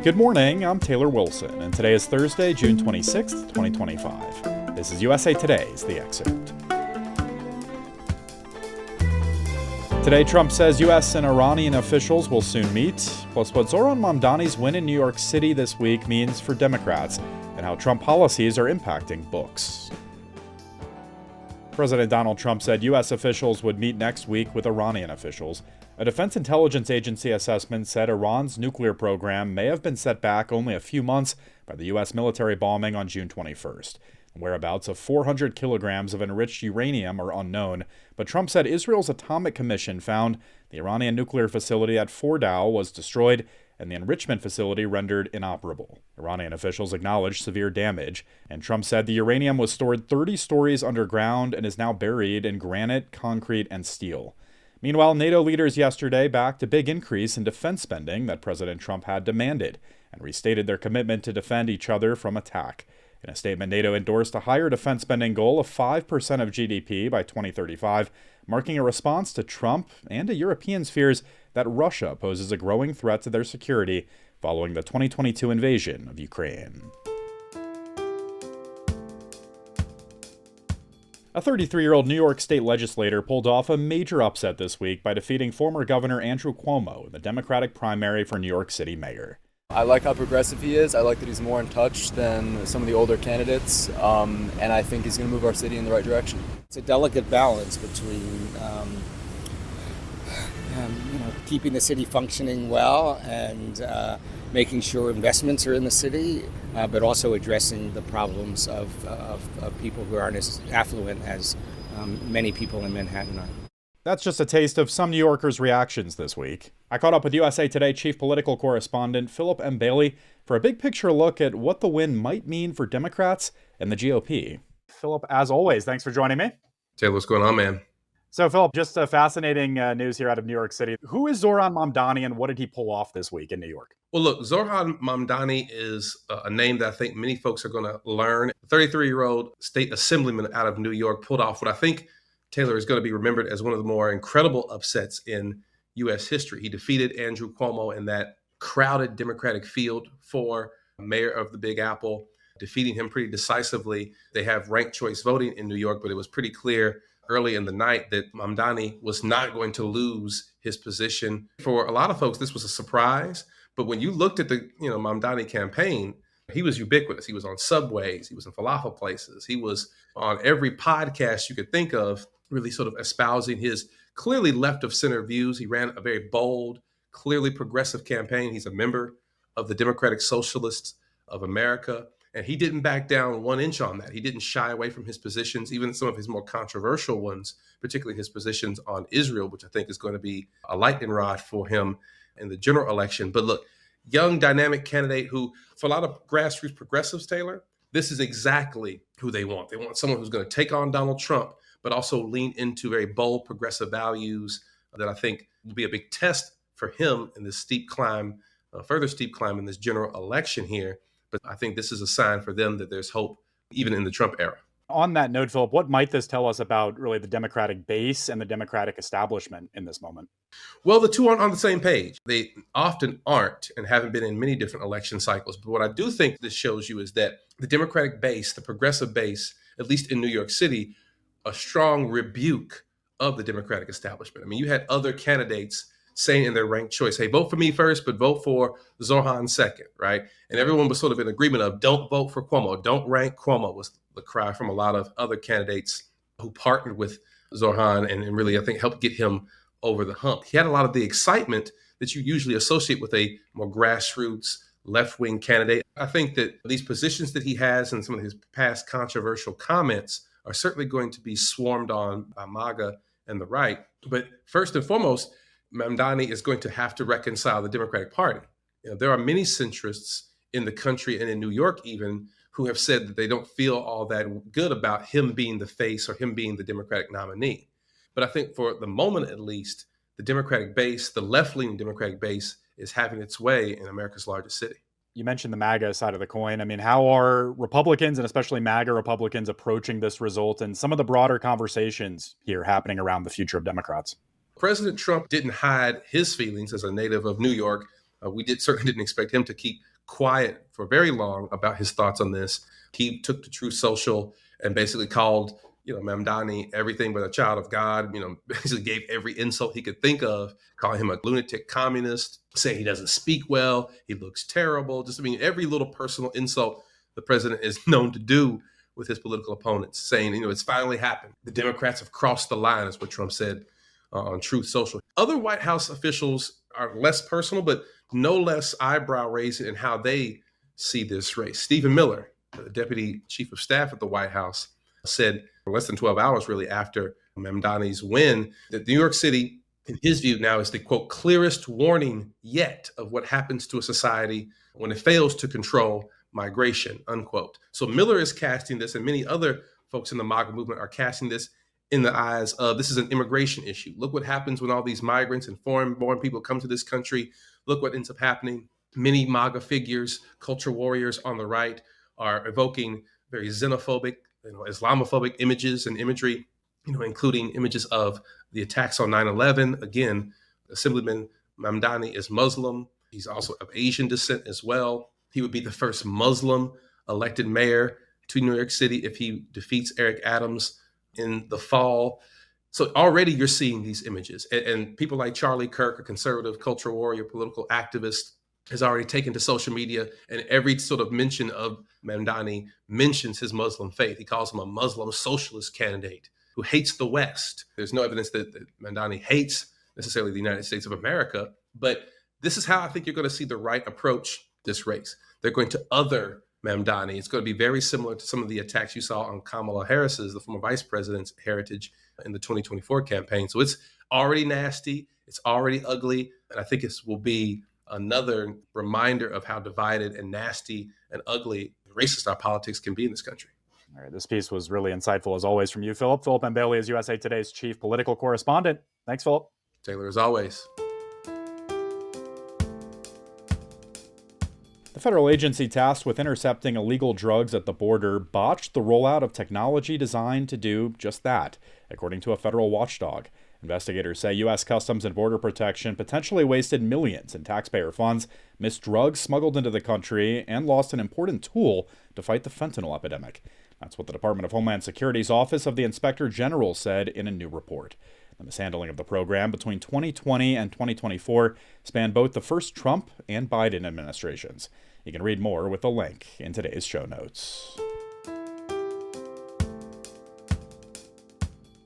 Good morning, I'm Taylor Wilson, and today is Thursday, June 26th, 2025. This is USA Today's The Excerpt. Today, Trump says US and Iranian officials will soon meet, plus what Zoran Mandani's win in New York City this week means for Democrats, and how Trump policies are impacting books. President Donald Trump said U.S. officials would meet next week with Iranian officials. A Defense Intelligence Agency assessment said Iran's nuclear program may have been set back only a few months by the U.S. military bombing on June 21st. Whereabouts of 400 kilograms of enriched uranium are unknown, but Trump said Israel's Atomic Commission found the Iranian nuclear facility at Fordow was destroyed and the enrichment facility rendered inoperable. Iranian officials acknowledged severe damage, and Trump said the uranium was stored 30 stories underground and is now buried in granite, concrete, and steel. Meanwhile, NATO leaders yesterday backed a big increase in defense spending that President Trump had demanded and restated their commitment to defend each other from attack. In a statement, NATO endorsed a higher defense spending goal of 5% of GDP by 2035, marking a response to Trump and to Europeans' fears that Russia poses a growing threat to their security following the 2022 invasion of Ukraine. A 33-year-old New York state legislator pulled off a major upset this week by defeating former Governor Andrew Cuomo in the Democratic primary for New York City mayor. I like how progressive he is. I like that he's more in touch than some of the older candidates, and I think he's going to move our city in the right direction. It's a delicate balance between keeping the city functioning well and making sure investments are in the city, but also addressing the problems of people who aren't as affluent as many people in Manhattan are. That's just a taste of some New Yorkers' reactions this week. I caught up with USA Today chief political correspondent Philip M. Bailey for a big-picture look at what the win might mean for Democrats and the GOP. Philip, as always, thanks for joining me. Taylor, what's going on, man? So, Philip, just a fascinating news here out of New York City. Who is Zoran Mandani, and what did he pull off this week in New York? Well, look, Zoran Mandani is a name that I think many folks are going to learn. A 33-year-old state assemblyman out of New York pulled off what I think, Taylor, is going to be remembered as one of the more incredible upsets in U.S. history. He defeated Andrew Cuomo in that crowded Democratic field for mayor of the Big Apple, defeating him pretty decisively. They have ranked choice voting in New York, but it was pretty clear early in the night that Mandani was not going to lose his position. For a lot of folks, this was a surprise. But when you looked at the Mandani campaign, he was ubiquitous. He was on subways. He was in falafel places. He was on every podcast you could think of, really sort of espousing his clearly left of center views. He ran a very bold, clearly progressive campaign. He's a member of the Democratic Socialists of America. And he didn't back down 1 inch on that. He didn't shy away from his positions, even some of his more controversial ones, particularly his positions on Israel, which I think is going to be a lightning rod for him in the general election. But look, young, dynamic candidate who, for a lot of grassroots progressives, Taylor, this is exactly who they want. They want someone who's going to take on Donald Trump, but also lean into very bold progressive values that I think will be a big test for him in this steep climb, further steep climb in this general election here. But I think this is a sign for them that there's hope even in the Trump era. On that note, Philip, what might this tell us about really the Democratic base and the Democratic establishment in this moment? Well, the two aren't on the same page. They often aren't and haven't been in many different election cycles. But what I do think this shows you is that the Democratic base, the progressive base, at least in New York City, a strong rebuke of the Democratic establishment. I mean, you had other candidates saying in their ranked choice, hey, vote for me first, but vote for Zoran second, right? And everyone was sort of in agreement of don't vote for Cuomo, don't rank Cuomo was the cry from a lot of other candidates who partnered with Zoran and really, I think, helped get him over the hump. He had a lot of the excitement that you usually associate with a more grassroots left-wing candidate. I think that these positions that he has and some of his past controversial comments are certainly going to be swarmed on by MAGA and the right. But first and foremost, Mandani is going to have to reconcile the Democratic Party. There are many centrists in the country and in New York even who have said that they don't feel all that good about him being the face or him being the Democratic nominee. But I think for the moment, at least, the Democratic base, the left-leaning Democratic base, is having its way in America's largest city. You mentioned the MAGA side of the coin. I mean, how are Republicans and especially MAGA Republicans approaching this result and some of the broader conversations here happening around the future of Democrats? President Trump didn't hide his feelings as a native of New York. We certainly didn't expect him to keep quiet for very long about his thoughts on this. He took to Truth Social and basically called, Mamdani everything but a child of God, basically gave every insult he could think of, calling him a lunatic communist, saying he doesn't speak well, he looks terrible. Every little personal insult the president is known to do with his political opponents, saying, it's finally happened. The Democrats have crossed the line, is what Trump said on Truth Social. Other White House officials are less personal, but no less eyebrow raising in how they see this race. Stephen Miller, the deputy chief of staff at the White House, said less than 12 hours really after Mamdani's win that New York City, in his view now, is the, quote, clearest warning yet of what happens to a society when it fails to control migration, unquote. So Miller is casting this, and many other folks in the MAGA movement are casting this in the eyes of, this is an immigration issue. Look what happens when all these migrants and foreign-born people come to this country. Look what ends up happening. Many MAGA figures, culture warriors on the right, are evoking very xenophobic, Islamophobic images and imagery, including images of the attacks on 9/11. Again, Assemblyman Mamdani is Muslim. He's also of Asian descent as well. He would be the first Muslim elected mayor to New York City if he defeats Eric Adams in the fall. So already you're seeing these images. And people like Charlie Kirk, a conservative culture warrior, political activist, has already taken to social media, and every sort of mention of Mamdani mentions his Muslim faith. He calls him a Muslim socialist candidate who hates the West. There's no evidence that Mamdani hates necessarily the United States of America, but this is how I think you're going to see the right approach this race. They're going to other Mamdani. It's going to be very similar to some of the attacks you saw on Kamala Harris's, the former vice president's, heritage in the 2024 campaign. So it's already nasty. It's already ugly. And I think it will be another reminder of how divided and nasty and ugly racist our politics can be in this country. All right, this piece was really insightful, as always, from you, Philip. Philip M. Bailey is USA Today's chief political correspondent. Thanks, Philip. Taylor, as always. The federal agency tasked with intercepting illegal drugs at the border botched the rollout of technology designed to do just that, according to a federal watchdog. Investigators say U.S. Customs and Border Protection potentially wasted millions in taxpayer funds, missed drugs smuggled into the country, and lost an important tool to fight the fentanyl epidemic. That's what the Department of Homeland Security's Office of the Inspector General said in a new report. The mishandling of the program between 2020 and 2024 spanned both the first Trump and Biden administrations. You can read more with a link in today's show notes.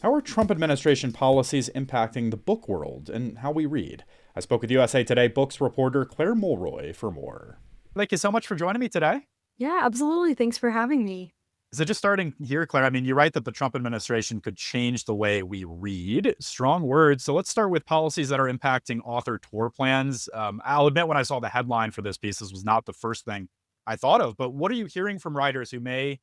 How are Trump administration policies impacting the book world and how we read? I spoke with USA Today books reporter Claire Mulroy for more. Thank you so much for joining me today. Yeah, absolutely. Thanks for having me. So just starting here, Claire, I mean, you write that the Trump administration could change the way we read. Strong words. So let's start with policies that are impacting author tour plans. I'll admit when I saw the headline for this piece, this was not the first thing I thought of. But what are you hearing from writers who may,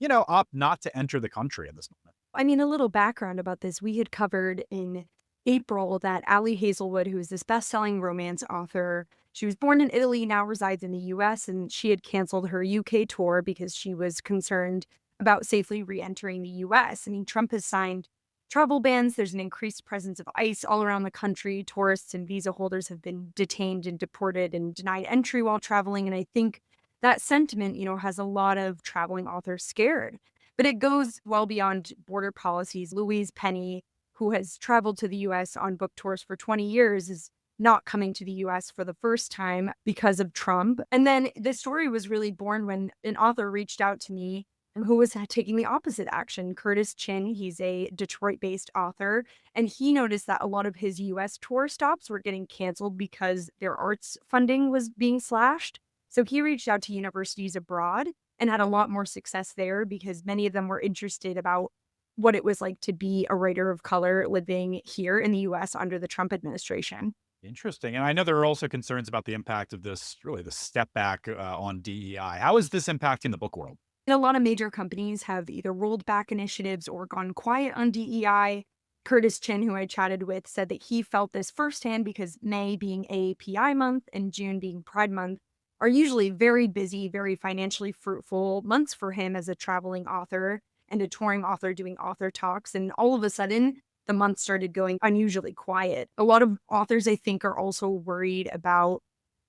opt not to enter the country at this moment? I mean, a little background about this. We had covered in April that Ali Hazelwood, who is this best-selling romance author, she was born in Italy, now resides in the U.S., and she had canceled her UK tour because she was concerned about safely re-entering the U.S. I mean, Trump has signed travel bans. There's an increased presence of ICE all around the country. Tourists and visa holders have been detained and deported and denied entry while traveling. And I think that sentiment, has a lot of traveling authors scared. But it goes well beyond border policies. Louise Penny, who has traveled to the U.S. on book tours for 20 years, is not coming to the U.S. for the first time because of Trump. And then the story was really born when an author reached out to me who was taking the opposite action. Curtis Chin, he's a Detroit-based author, and he noticed that a lot of his U.S. tour stops were getting canceled because their arts funding was being slashed. So he reached out to universities abroad and had a lot more success there because many of them were interested about what it was like to be a writer of color living here in the U.S. under the Trump administration. Interesting. And I know there are also concerns about the impact of this, really the step back on DEI. How is this impacting the book world? And a lot of major companies have either rolled back initiatives or gone quiet on DEI. Curtis Chin, who I chatted with, said that he felt this firsthand because May being API month and June being Pride month are usually very busy, very financially fruitful months for him as a traveling author and a touring author doing author talks. And all of a sudden, the month started going unusually quiet. A lot of authors, I think, are also worried about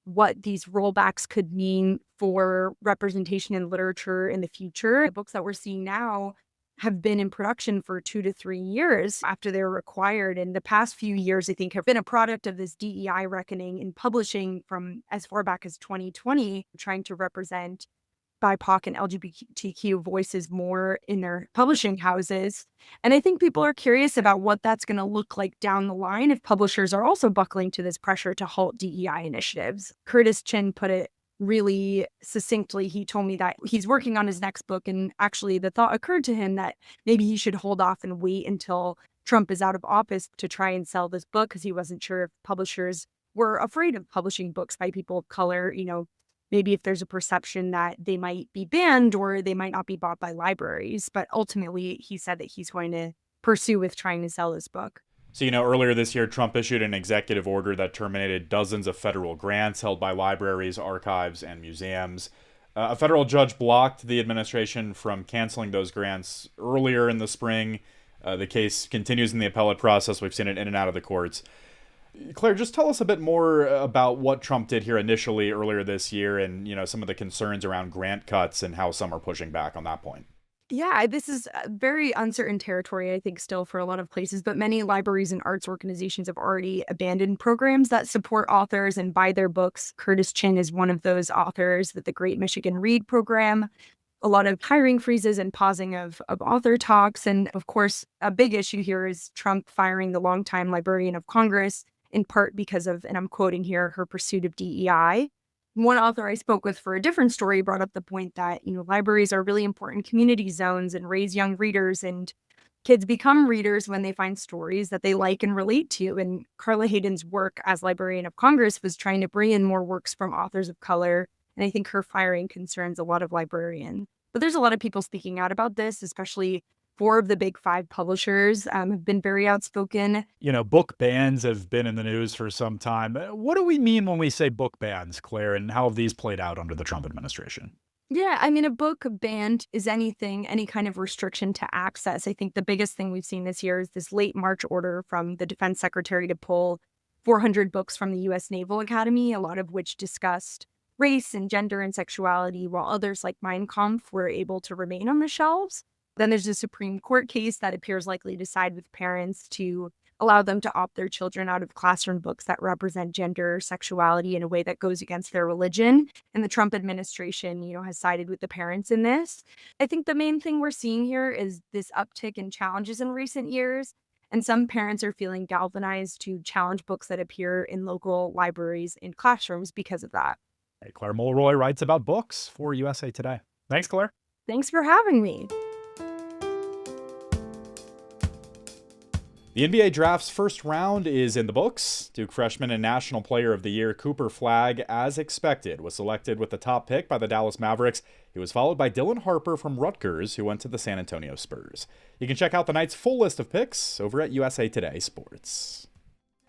what these rollbacks could mean for representation in literature in the future. The books that we're seeing now have been in production for 2 to 3 years after they were required. And the past few years, I think, have been a product of this DEI reckoning in publishing from as far back as 2020, trying to represent BIPOC and LGBTQ voices more in their publishing houses. And I think people are curious about what that's going to look like down the line if publishers are also buckling to this pressure to halt DEI initiatives. Curtis Chin put it really succinctly. He told me that he's working on his next book, and actually the thought occurred to him that maybe he should hold off and wait until Trump is out of office to try and sell this book, because he wasn't sure if publishers were afraid of publishing books by people of color. Maybe if there's a perception that they might be banned or they might not be bought by libraries. But ultimately, he said that he's going to pursue with trying to sell this book. So, earlier this year, Trump issued an executive order that terminated dozens of federal grants held by libraries, archives, and museums. A federal judge blocked the administration from canceling those grants earlier in the spring. The case continues in the appellate process. We've seen it in and out of the courts. Claire, just tell us a bit more about what Trump did here initially earlier this year and, some of the concerns around grant cuts and how some are pushing back on that point. Yeah, this is very uncertain territory, I think, still for a lot of places, but many libraries and arts organizations have already abandoned programs that support authors and buy their books. Curtis Chin is one of those authors with the Great Michigan Read program. A lot of hiring freezes and pausing of author talks. And of course, a big issue here is Trump firing the longtime Librarian of Congress, in part because of, and I'm quoting here, her pursuit of DEI. One author I spoke with for a different story brought up the point that, libraries are really important community zones and raise young readers, and kids become readers when they find stories that they like and relate to. And Carla Hayden's work as Librarian of Congress was trying to bring in more works from authors of color. And I think her firing concerns a lot of librarians. But there's a lot of people speaking out about this, especially 4 of the big 5 publishers have been very outspoken. Book bans have been in the news for some time. What do we mean when we say book bans, Claire, and how have these played out under the Trump administration? Yeah, a book banned is any kind of restriction to access. I think the biggest thing we've seen this year is this late March order from the defense secretary to pull 400 books from the US Naval Academy, a lot of which discussed race and gender and sexuality, while others like Mein Kampf were able to remain on the shelves. Then there's a Supreme Court case that appears likely to side with parents to allow them to opt their children out of classroom books that represent gender, sexuality in a way that goes against their religion. And the Trump administration, has sided with the parents in this. I think the main thing we're seeing here is this uptick in challenges in recent years. And some parents are feeling galvanized to challenge books that appear in local libraries in classrooms because of that. Hey, Claire Mulroy writes about books for USA Today. Thanks, Claire. Thanks for having me. The NBA draft's first round is in the books. Duke freshman and National Player of the Year Cooper Flagg, as expected, was selected with the top pick by the Dallas Mavericks. He was followed by Dylan Harper from Rutgers, who went to the San Antonio Spurs. You can check out the night's full list of picks over at USA Today Sports.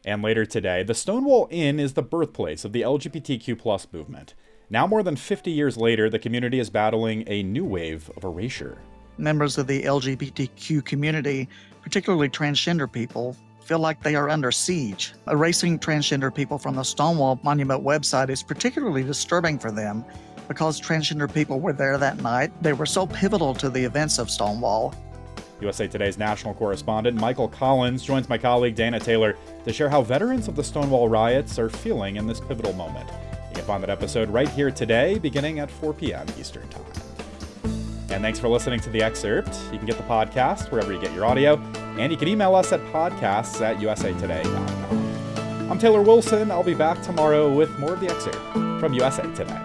And later today, the Stonewall Inn is the birthplace of the LGBTQ+ movement. Now more than 50 years later, the community is battling a new wave of erasure. Members of the LGBTQ community, particularly transgender people, feel like they are under siege. Erasing transgender people from the Stonewall Monument website is particularly disturbing for them because transgender people were there that night. They were so pivotal to the events of Stonewall. USA Today's national correspondent Michael Collins joins my colleague Dana Taylor to share how veterans of the Stonewall riots are feeling in this pivotal moment. You can find that episode right here today, beginning at 4 p.m. Eastern Time. And thanks for listening to The Excerpt. You can get the podcast wherever you get your audio, and you can email us at podcasts@usatoday.com. I'm Taylor Wilson. I'll be back tomorrow with more of The Excerpt from USA Today.